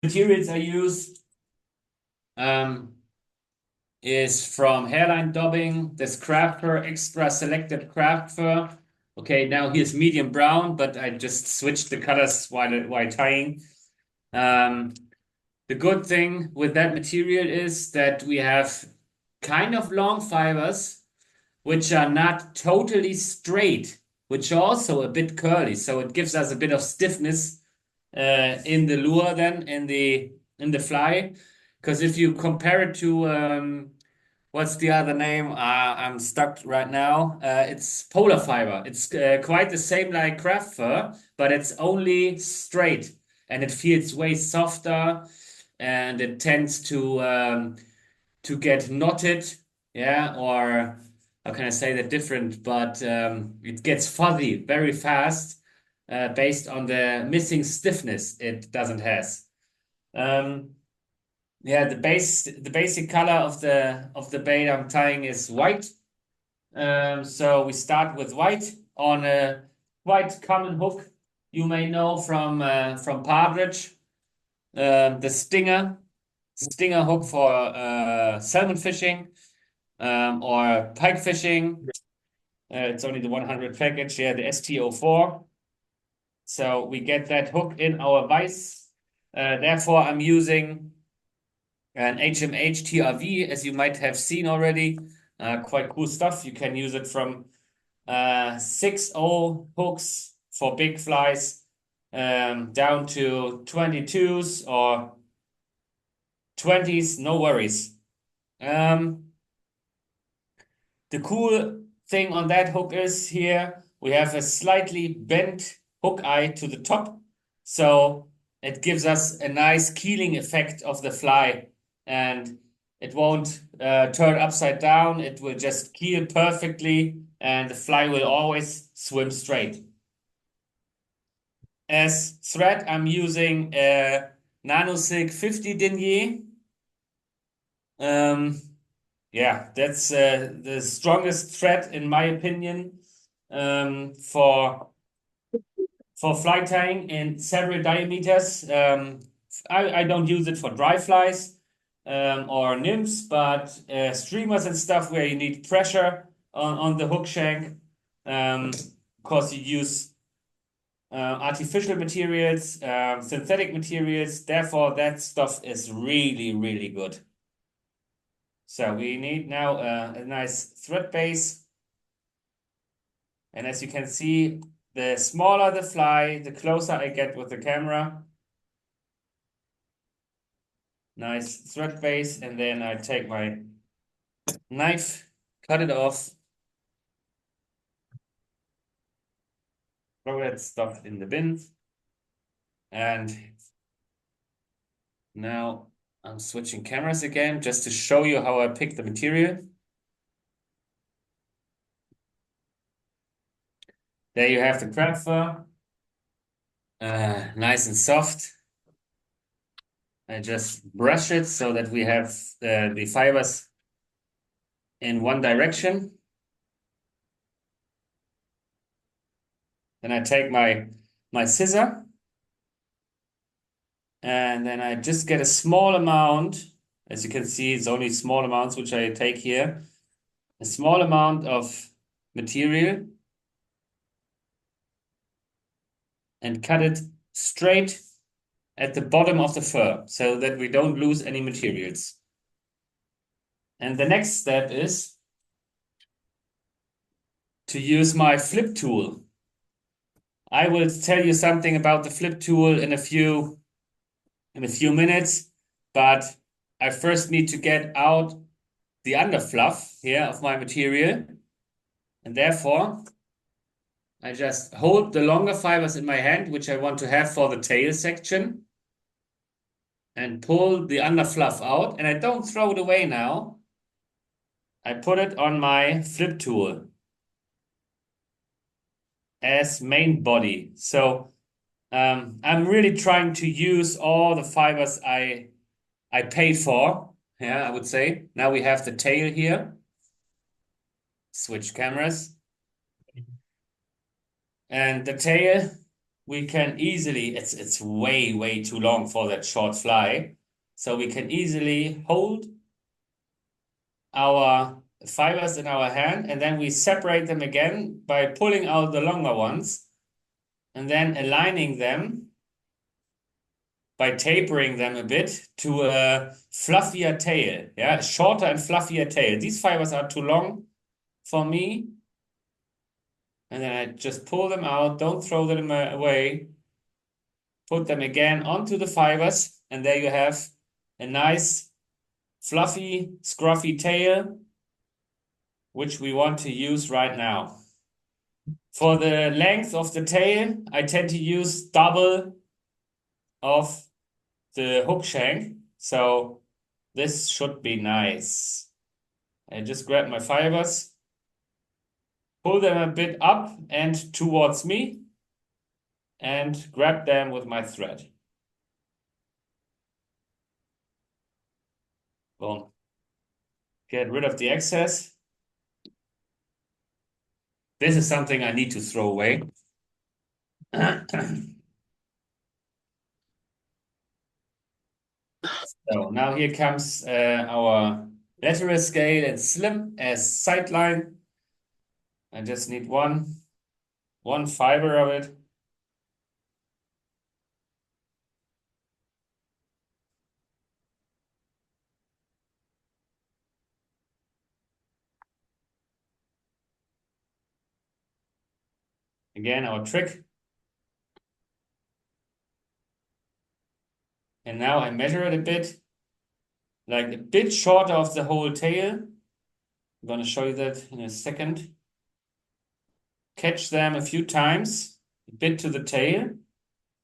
Materials I use is from hairline dubbing, this craft fur, extra selected craft fur. Okay, now here's medium brown, but I just switched the colors while tying. Um, the good thing with that material is that we have kind of long fibers, which are not totally straight, which are also a bit curly. So it gives us a bit of stiffness in the lure, then in the fly. Because if you compare it to what's the other name? I'm stuck right now. It's polar fiber. It's quite the same like craft fur, but it's only straight and it feels way softer and it tends to get knotted. Yeah, or how can I say that different? But it gets fuzzy very fast based on the missing stiffness it doesn't has. Um, yeah, the basic color of the bait I'm tying is white. So we start with white on a quite common hook you may know from Partridge, the stinger hook for salmon fishing or pike fishing. It's only the 100 package, yeah, the ST04. So we get that hook in our vise. Therefore, I'm using an HMH TRV, as you might have seen already. Quite cool stuff. You can use it from 6.0 hooks for big flies down to 22s or 20s, no worries. The cool thing on that hook is here we have a slightly bent hook eye to the top. So it gives us a nice keeling effect of the fly and it won't turn upside down. It will just keel perfectly and the fly will always swim straight. As thread, I'm using a NanoSilk 50 denier. Um, Yeah, that's the strongest thread in my opinion for fly tying in several diameters. I don't use it for dry flies or nymphs, but streamers and stuff where you need pressure on the hook shank. Of course, you use artificial materials, synthetic materials. Therefore, that stuff is really, really good. So we need now a nice thread base. And as you can see, the smaller the fly, the closer I get with the camera. Nice thread base. And then I take my knife, cut it off, throw that stuff in the bin. And now I'm switching cameras again just to show you how I pick the material. There you have the crab fur. Nice and soft. I just brush it so that we have the fibers in one direction. Then I take my scissor and then I just get a small amount. As you can see, it's only small amounts which I take here. A small amount of material and cut it straight at the bottom of the fur so that we don't lose any materials. And the next step is to use my flip tool. I will tell you something about the flip tool in a few minutes, but I first need to get out the underfluff here of my material. And therefore, I just hold the longer fibers in my hand, which I want to have for the tail section, and pull the underfluff out. And I don't throw it away now. I put it on my flip tool as main body. So I'm really trying to use all the fibers I paid for. Yeah, I would say. Now we have the tail here. Switch cameras. And the tail we can easily, it's way, way too long for that short fly. So we can easily hold our fibers in our hand and then we separate them again by pulling out the longer ones and then aligning them by tapering them a bit to a fluffier tail. Yeah, a shorter and fluffier tail. These fibers are too long for me. And then I just pull them out, don't throw them away, put them again onto the fibers, and there you have a nice, fluffy, scruffy tail, which we want to use right now. For the length of the tail, I tend to use double of the hook shank. So this should be nice. I just grab my fibers, pull them a bit up and towards me, and grab them with my thread. Boom. Get rid of the excess. This is something I need to throw away. So now here comes our lateral scale and slim as sideline. I just need one fiber of it. Again, our trick. And now I measure it a bit, like a bit shorter of the whole tail. I'm going to show you that in a second. Catch them a few times, a bit to the tail.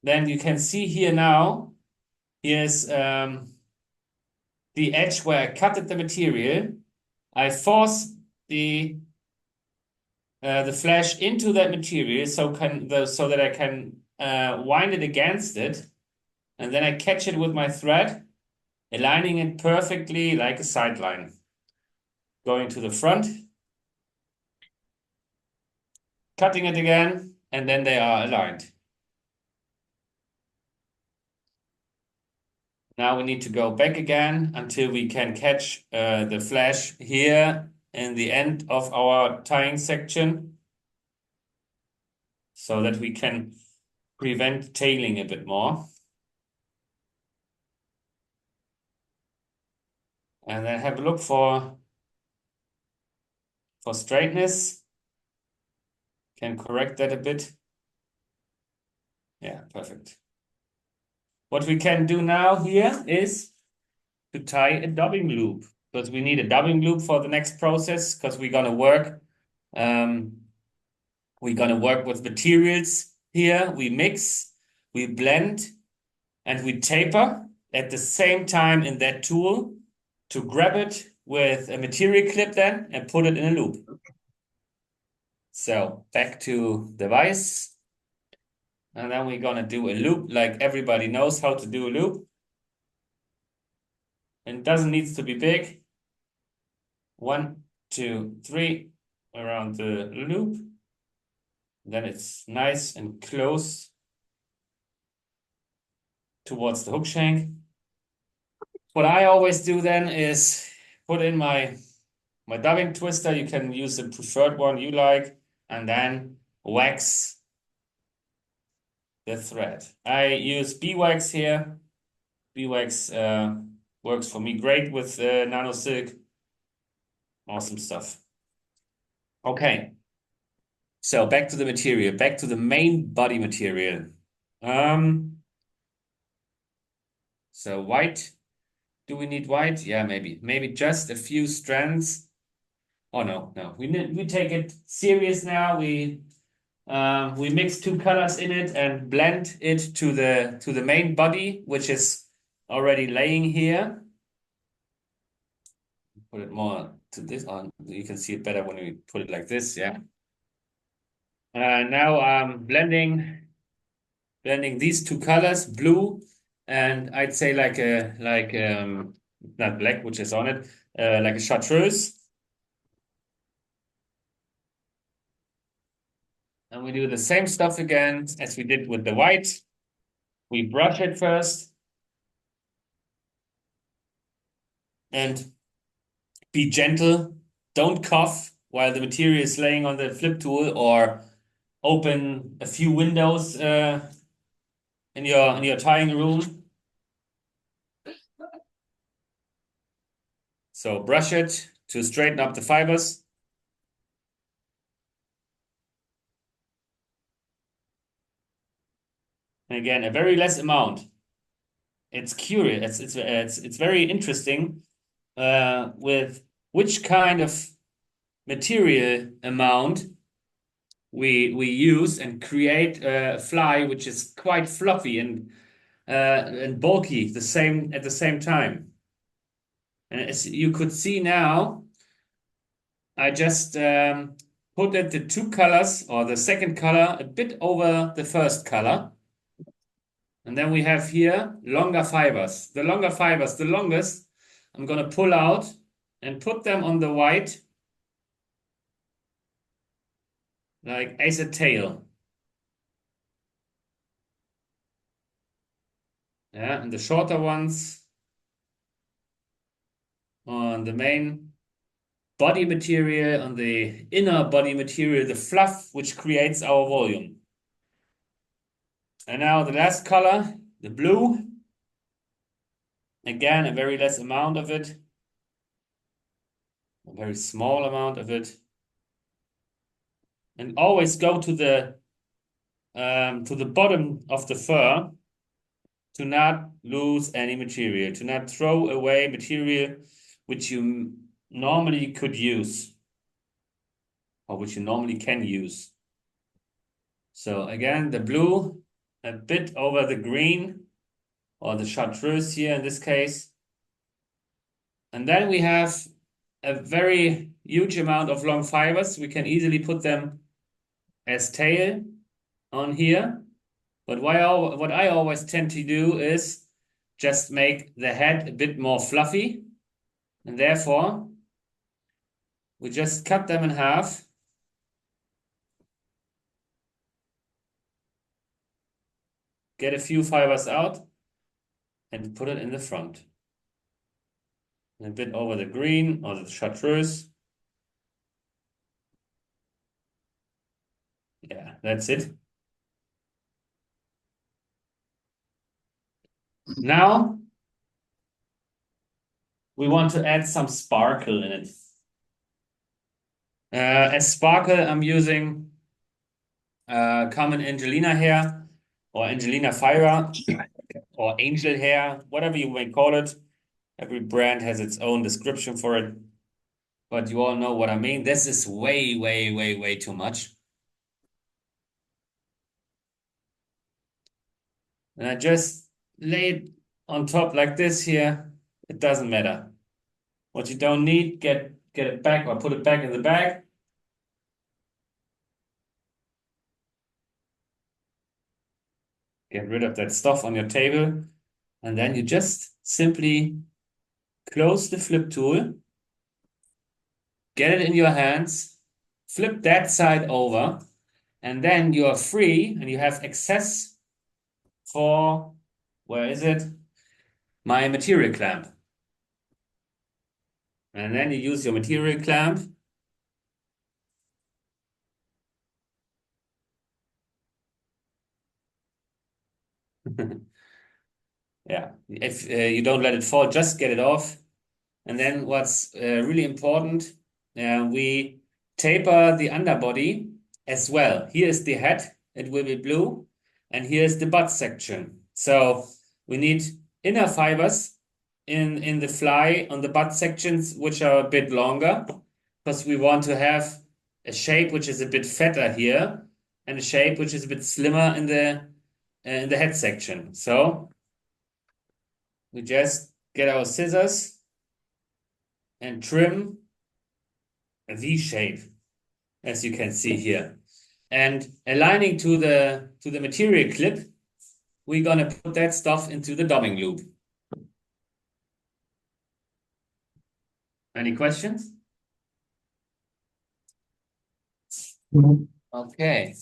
Then you can see here now, here's the edge where I cutted the material. I force the flash into that material so that I can wind it against it, and then I catch it with my thread, aligning it perfectly like a sideline. Going to the front, cutting it again, and then they are aligned. Now we need to go back again until we can catch the flash here in the end of our tying section so that we can prevent tailing a bit more. And then have a look for straightness. Can correct that a bit. Yeah, perfect. What we can do now here is to tie a dubbing loop, because we need a dubbing loop for the next process, because we're gonna work with materials here. We mix, we blend, and we taper at the same time in that tool to grab it with a material clip then and put it in a loop. So back to the vise. And then we're gonna do a loop like everybody knows how to do a loop. And it doesn't need to be big. 1, 2, 3 around the loop. Then it's nice and close towards the hook shank. What I always do then is put in my dubbing twister. You can use the preferred one you like, and then wax the thread. I use beeswax here. Beeswax works for me great with nano silk. Awesome stuff. Okay. So back to the material, back to the main body material. So white. Do we need white? Yeah, maybe. Maybe just a few strands. Oh no. We take it serious now. We mix two colors in it and blend it to the main body, which is already laying here. Put it more to this on. You can see it better when we put it like this. Yeah. Now I'm blending these two colors, blue and I'd say not black, which is on it, like a chartreuse. And we do the same stuff again as we did with the white. We brush it first. And be gentle. Don't cough while the material is laying on the flip tool, or open a few windows in your tying room. So brush it to straighten up the fibers. And again, a very less amount. It's curious. It's very interesting with which kind of material amount we use and create a fly which is quite fluffy and bulky at the same time. And as you could see now, I just put the two colors, or the second color, a bit over the first color. And then we have here longer fibers. The longer fibers, the longest, I'm going to pull out and put them on the white, like as a tail. Yeah, and the shorter ones on the main body material, on the inner body material, the fluff, which creates our volume. And now the last color, the blue. Again, a very less amount of it, a very small amount of it. And always go to the bottom of the fur to not lose any material, to not throw away material which you normally could use, or which you normally can use. So again, the blue a bit over the green, or the chartreuse here in this case. And then we have a very huge amount of long fibers. We can easily put them as tail on here. But what I always tend to do is just make the head a bit more fluffy. And therefore, we just cut them in half. Get a few fibers out and put it in the front. And a bit over the green or the chartreuse. Yeah, that's it. Now, we want to add some sparkle in it. As sparkle, I'm using common Angelina hair, or Angelina Fira, or angel hair, whatever you may call it. Every brand has its own description for it, but you all know what I mean. This is way, way, way, way too much. And I just lay it on top like this here. It doesn't matter. What you don't need, get it back, or put it back in the bag. Get rid of that stuff on your table. And then you just simply close the flip tool, get it in your hands, flip that side over, and then you are free and you have access for, where is it? My material clamp. And then you use your material clamp. Yeah, if you don't let it fall, just get it off. And then what's really important, we taper the underbody as well. Here is the head, it will be blue, and here's the butt section. So we need inner fibers in the fly on the butt sections, which are a bit longer, because we want to have a shape which is a bit fatter here, and a shape which is a bit slimmer in the head section. So we just get our scissors and trim a V shape, as you can see here. And aligning to the material clip, we're gonna put that stuff into the dobbing loop. Any questions? Okay.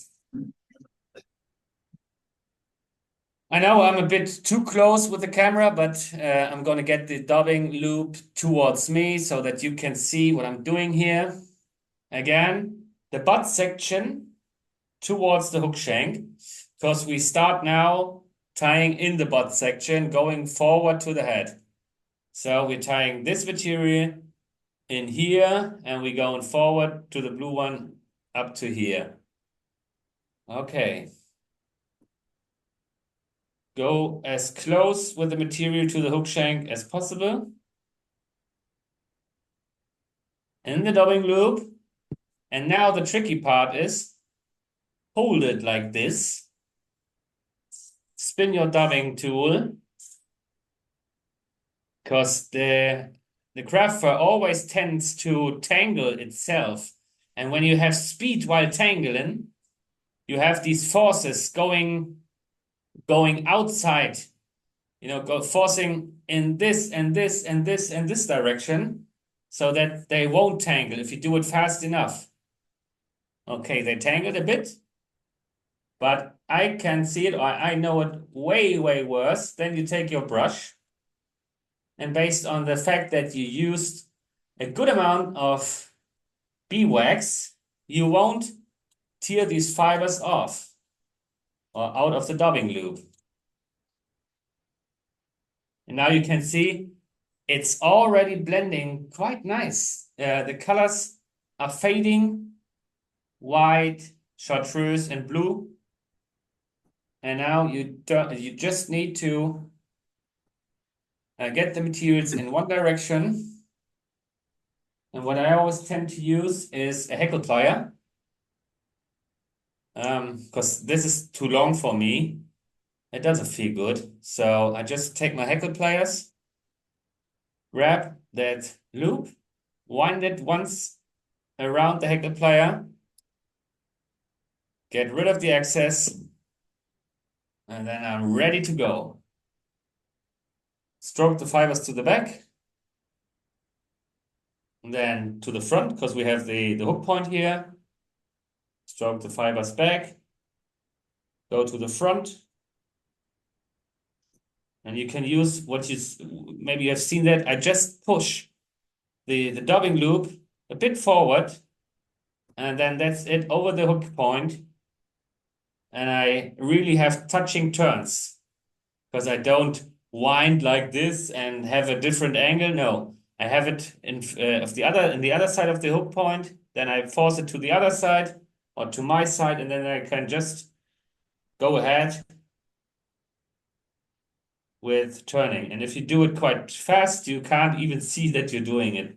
I know I'm a bit too close with the camera, but I'm going to get the dubbing loop towards me so that you can see what I'm doing here. Again, the butt section towards the hook shank, because we start now tying in the butt section, going forward to the head. So we're tying this material in here, and we're going forward to the blue one up to here. Okay. Go as close with the material to the hook shank as possible. In the dubbing loop. And now the tricky part is hold it like this. Spin your dubbing tool. Because the craft fur always tends to tangle itself. And when you have speed while tangling, you have these forces going outside, forcing in this and this and this and this direction so that they won't tangle if you do it fast enough. Okay, they tangled a bit, but I can see it, or I know it way, way worse. Then you take your brush, and based on the fact that you used a good amount of beeswax, you won't tear these fibers off or out of the dubbing loop. And now you can see it's already blending quite nice. The colors are fading, white, chartreuse, and blue. And now you just need to get the materials in one direction. And what I always tend to use is a heckle plier, because this is too long for me. It doesn't feel good. So I just take my heckle pliers, grab that loop, wind it once around the heckle plier, get rid of the excess, and then I'm ready to go. Stroke the fibers to the back, and then to the front, because we have the hook point here. Stroke the fibers back, go to the front, and you can use what maybe you have seen that I just push the dubbing loop a bit forward, and then that's it over the hook point. And I really have touching turns because I don't wind like this and have a different angle. No, I have it in the other side of the hook point. Then I force it to the other side or to my side, and then I can just go ahead with turning. And if you do it quite fast, you can't even see that you're doing it.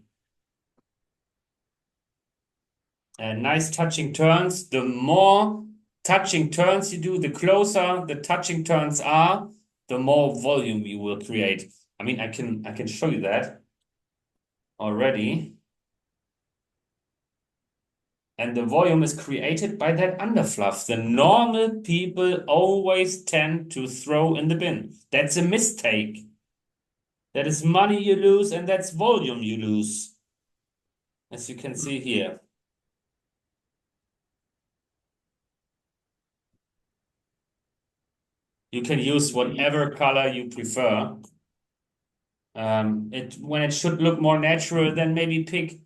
And nice touching turns. The more touching turns you do, the closer the touching turns are, the more volume you will create. I mean, I can show you that already. And the volume is created by that underfluff. The normal people always tend to throw in the bin. That's a mistake. That is money you lose, and that's volume you lose, as you can see here. You can use whatever color you prefer. When it should look more natural, then maybe pick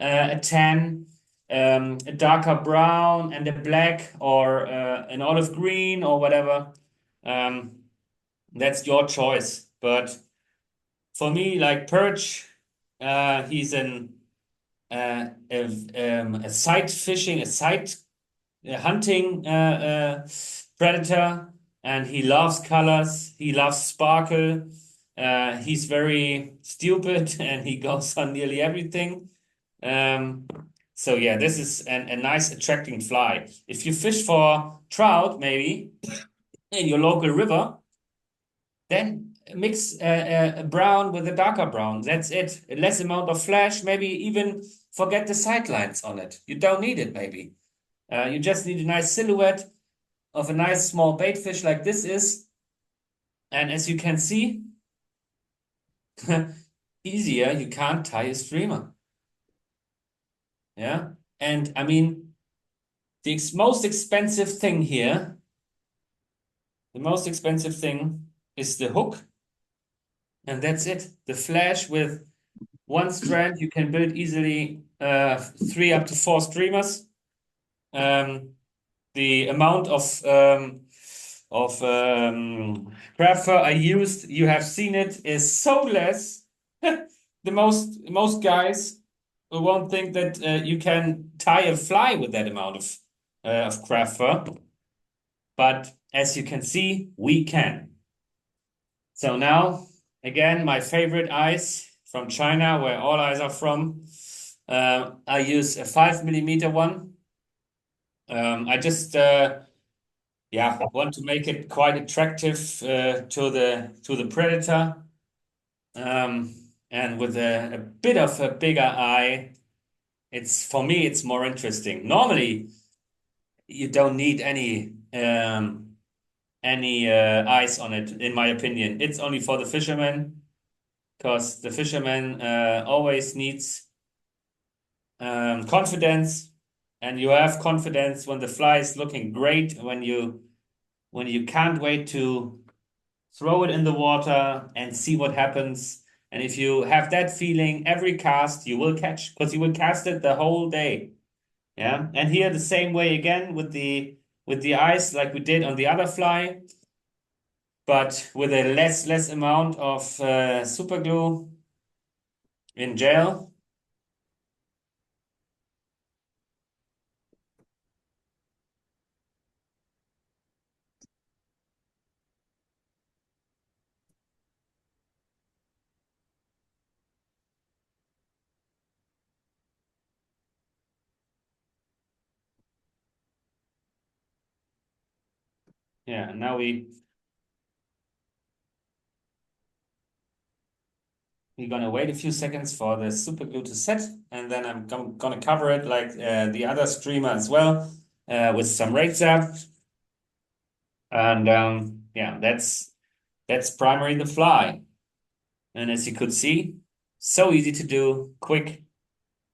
a tan, a darker brown, and a black, or an olive green, or whatever. That's your choice. But for me, like perch, he's a sight fishing, a hunting predator, and he loves colors. He loves sparkle. He's very stupid, and he goes on nearly everything. So yeah, this is a nice attracting fly. If you fish for trout, maybe in your local river, then mix a brown with a darker brown. That's it. A less amount of flash. Maybe even forget the sidelines on it. You don't need it, maybe. You just need a nice silhouette of a nice small bait fish like this is. And as you can see, easier, you can't tie a streamer. Yeah. And I mean, the most expensive thing here The most expensive thing is the hook, and that's it. The flash with one strand, you can build easily 3 up to 4 streamers. Um, the amount of craft fur I used, you have seen it, is so less. The most guys won't think that you can tie a fly with that amount of craft fur, but as you can see, we can. So now, again, my favorite eyes from China, where all eyes are from. I use a 5 millimeter one. I just yeah, want to make it quite attractive to the predator. Um, and with a bit of a bigger eye, it's for me it's more interesting. Normally, you don't need any eyes on it, in my opinion. It's only for the fisherman because the fisherman always needs confidence, and you have confidence when the fly is looking great, when you can't wait to throw it in the water and see what happens. And if you have that feeling, every cast you will catch because you will cast it the whole day. Yeah. And here the same way again with the ice like we did on the other fly, but with a less amount of super glue in gel. Yeah. And now we're gonna wait a few seconds for the super glue to set, and then I'm gonna cover it like the other streamer as well with some raid zap. And yeah, that's primary the fly. And as you could see, so easy to do, quick,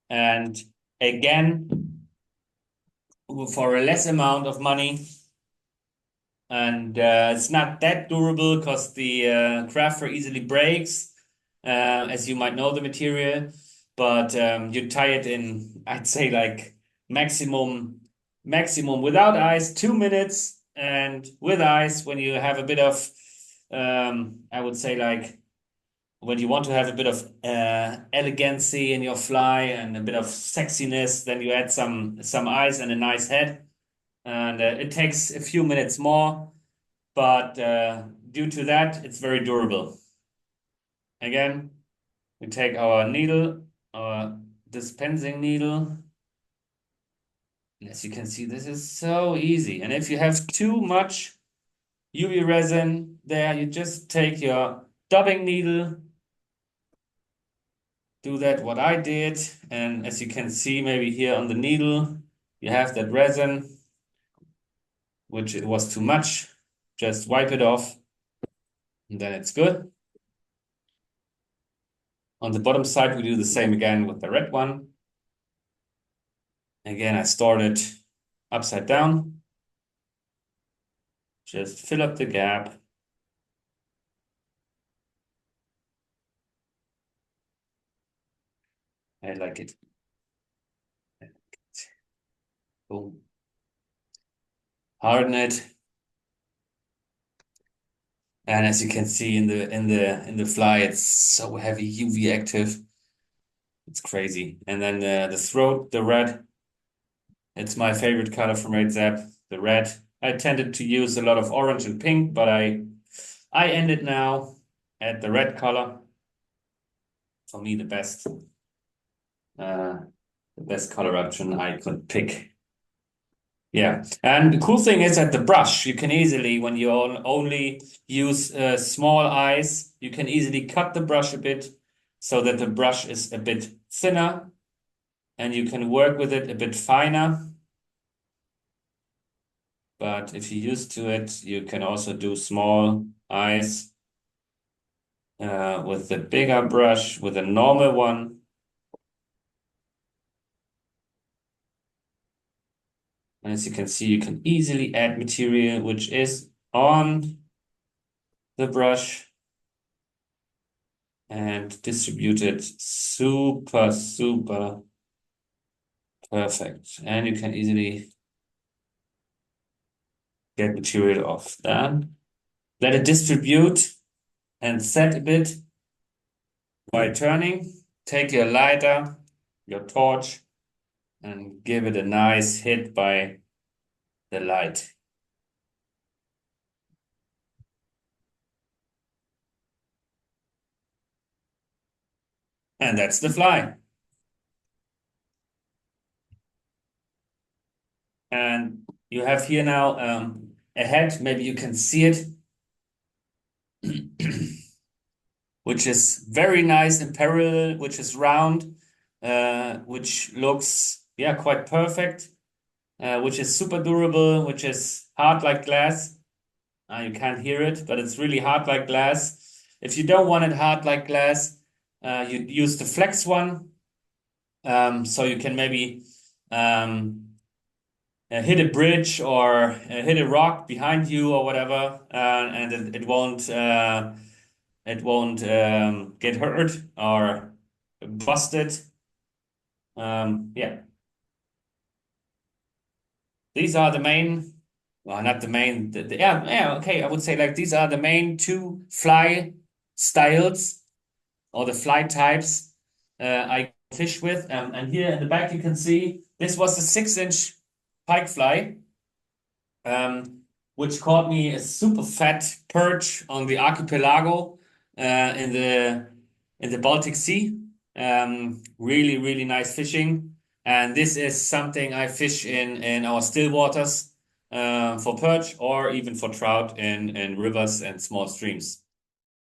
and again, for a less amount of money. And it's not that durable because the craft fur easily breaks, as you might know the material. But you tie it in, I'd say like maximum without ice, 2 minutes, and with ice when you have a bit of, I would say like when you want to have a bit of elegancy in your fly and a bit of sexiness, then you add some ice and a nice head, and it takes a few minutes more, but due to that, it's very durable. Again, we take our needle, our dispensing needle. And as you can see, this is so easy. And if you have too much UV resin there, you just take your dubbing needle, do that what I did. And as you can see, maybe here on the needle, you have that resin, which it was too much. Just wipe it off, and then it's good. On the bottom side, we do the same again with the red one. Again, I stored it upside down. Just fill up the gap. I like it. Boom. Harden it. And as you can see in the fly, it's so heavy, UV active. It's crazy. And then the throat, the red, it's my favorite color from Red Zap, the red. I tended to use a lot of orange and pink, but I ended now at the red color. For me, uh, the best color option I could pick. Yeah, and the cool thing is that the brush, you can easily, when you only use small eyes, you can easily cut the brush a bit so that the brush is a bit thinner and you can work with it a bit finer. But if you're used to it, you can also do small eyes with the bigger brush, with a normal one. And as you can see, you can easily add material, which is on the brush and distribute it super, super perfect. And you can easily get material off. Then let it distribute and set a bit by turning. Take your lighter, your torch, and give it a nice hit by the light. And that's the fly. And you have here now a head, maybe you can see it, which is very nice in parallel, which is round, which looks, yeah, quite perfect, which is super durable, which is hard like glass. You can't hear it, but it's really hard like glass. If you don't want it hard like glass, you use the flex one. So you can maybe hit a bridge or hit a rock behind you or whatever, and it won't get hurt or busted. Yeah, these are the main. Well, not the main. Yeah, yeah. Okay, I would say like these are the main two fly styles or the fly types I fish with. And here in the back you can see this was a 6-inch pike fly. Which caught me a super fat perch on the archipelago in the Baltic Sea. Really, really nice fishing. And this is something I fish in our still waters for perch or even for trout in rivers and small streams.